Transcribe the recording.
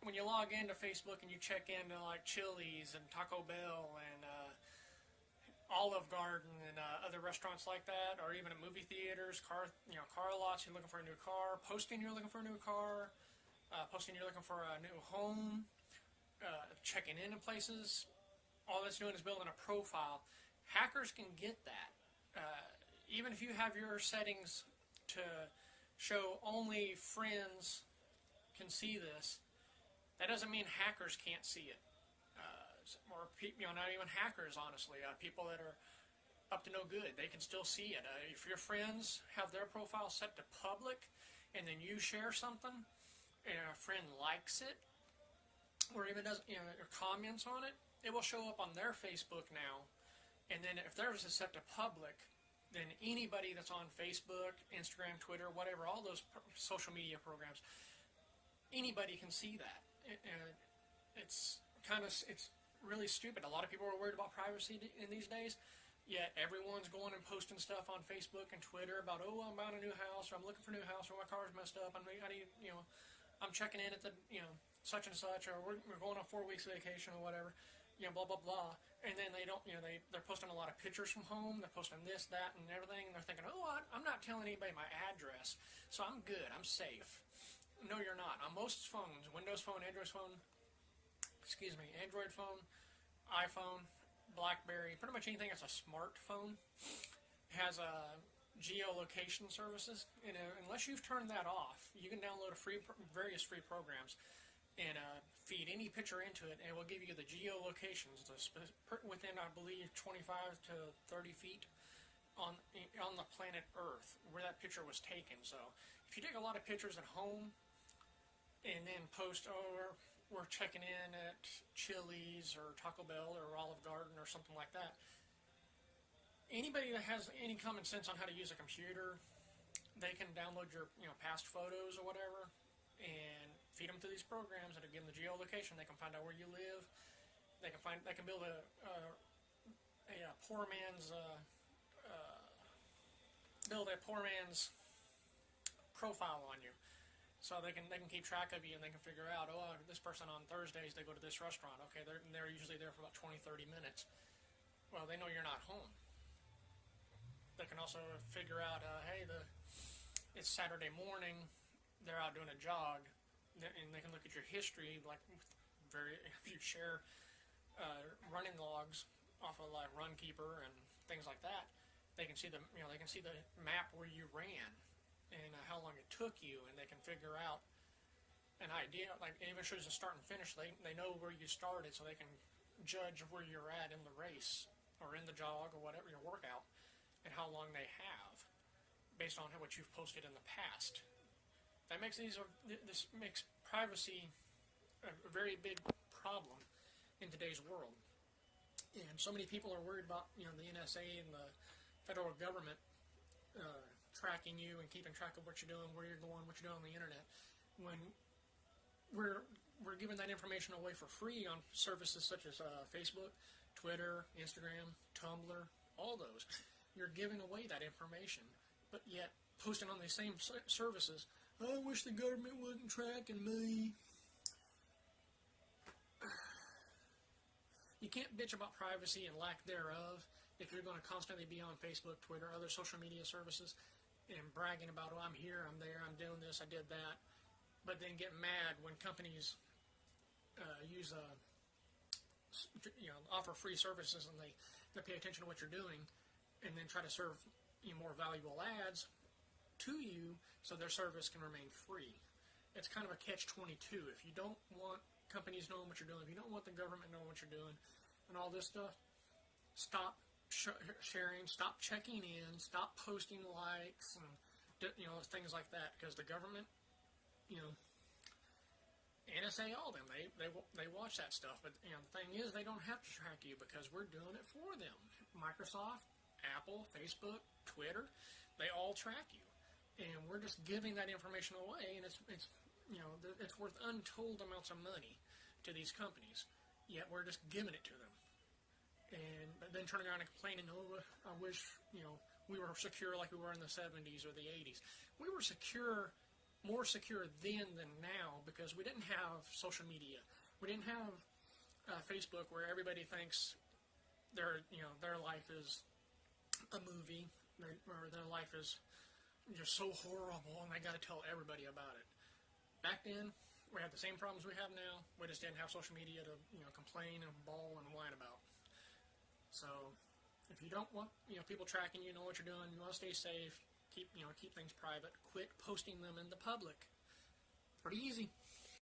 when you log into Facebook and you check into like Chili's and Taco Bell and Olive Garden and other restaurants like that, or even at movie theaters, car lots. You're looking for a new car. Posting, you're looking for a new car. Posting, you're looking for a new home. Checking into places. All that's doing is building a profile. Hackers can get that. Even if you have your settings to show only friends can see this, that doesn't mean hackers can't see it. Or not even hackers, honestly. People that are up to no good, they can still see it. If your friends have their profile set to public, and then you share something, and a friend likes it, or even does or comments on it, it will show up on their Facebook now. And then if theirs is set to public, then anybody that's on Facebook, Instagram, Twitter, whatever, all those social media programs, anybody can see that. It's really stupid. A lot of people are worried about privacy in these days, yet everyone's going and posting stuff on Facebook and Twitter about, oh, I'm buying a new house, or I'm looking for a new house, or my car's messed up, I need, I'm checking in at the, such and such, or we're going on 4 weeks vacation or whatever, blah, blah, blah. And then they don't, they're posting a lot of pictures from home, they're posting this, that, and everything, and they're thinking, oh, I'm not telling anybody my address, so I'm good, I'm safe. No, you're not. On most phones, Windows phone, Android phone, Android phone, iPhone, BlackBerry, pretty much anything that's a smartphone has geolocation services. And unless you've turned that off, you can download various free programs and feed any picture into it, and it will give you the geolocations within, I believe, 25 to 30 feet on the planet Earth where that picture was taken. So if you take a lot of pictures at home and then post, oh, we're checking in at Chili's or Taco Bell or Olive Garden or something like that, anybody that has any common sense on how to use a computer, they can download your past photos or whatever and feed them to these programs that are given the geolocation. They can find out where you live. They can build a poor man's profile on you. So they can keep track of you, and they can figure out, oh, this person on Thursdays, they go to this restaurant. Okay, they're usually there for about 20, 30 minutes. Well, they know you're not home. They can also figure out, hey, it's Saturday morning, they're out doing a jog, and they can look at your history, like if you share running logs off of like Runkeeper and things like that, they can see the map where you ran and how long it took you, and they can figure out an idea, like it even shows the start and finish. They know where you started, so they can judge where you're at in the race or in the jog or whatever, your workout, and how long they have based on what you've posted in the past. This makes privacy a very big problem in today's world, and so many people are worried about the NSA and the federal government tracking you and keeping track of what you're doing, where you're going, what you're doing on the internet, when we're giving that information away for free on services such as Facebook, Twitter, Instagram, Tumblr, all those. You're giving away that information, but yet posting on these same services, I wish the government wasn't tracking me. You can't bitch about privacy and lack thereof if you're going to constantly be on Facebook, Twitter, other social media services, and bragging about, oh, I'm here, I'm there, I'm doing this, I did that, but then get mad when companies offer free services and they pay attention to what you're doing, and then try to serve more valuable ads to you so their service can remain free. It's kind of a catch-22. If you don't want companies knowing what you're doing, if you don't want the government knowing what you're doing, and all this stuff, stop sharing, stop checking in, stop posting likes, and things like that, because the government, NSA, all them, they watch that stuff. But the thing is, they don't have to track you because we're doing it for them. Microsoft, Apple, Facebook, Twitter, they all track you, and we're just giving that information away, and it's worth untold amounts of money to these companies, yet we're just giving it to them. And then turning around and complaining, oh, I wish, we were secure like we were in the 70s or the 80s. We were secure more secure then than now because we didn't have social media. We didn't have Facebook where everybody thinks their life is a movie, or their life is just so horrible and they got to tell everybody about it. Back then, we had the same problems we have now. We just didn't have social media to complain and bawl and whine about. So if you don't want people tracking you, know what you're doing, you want to stay safe, keep things private, quit posting them in the public. Pretty easy.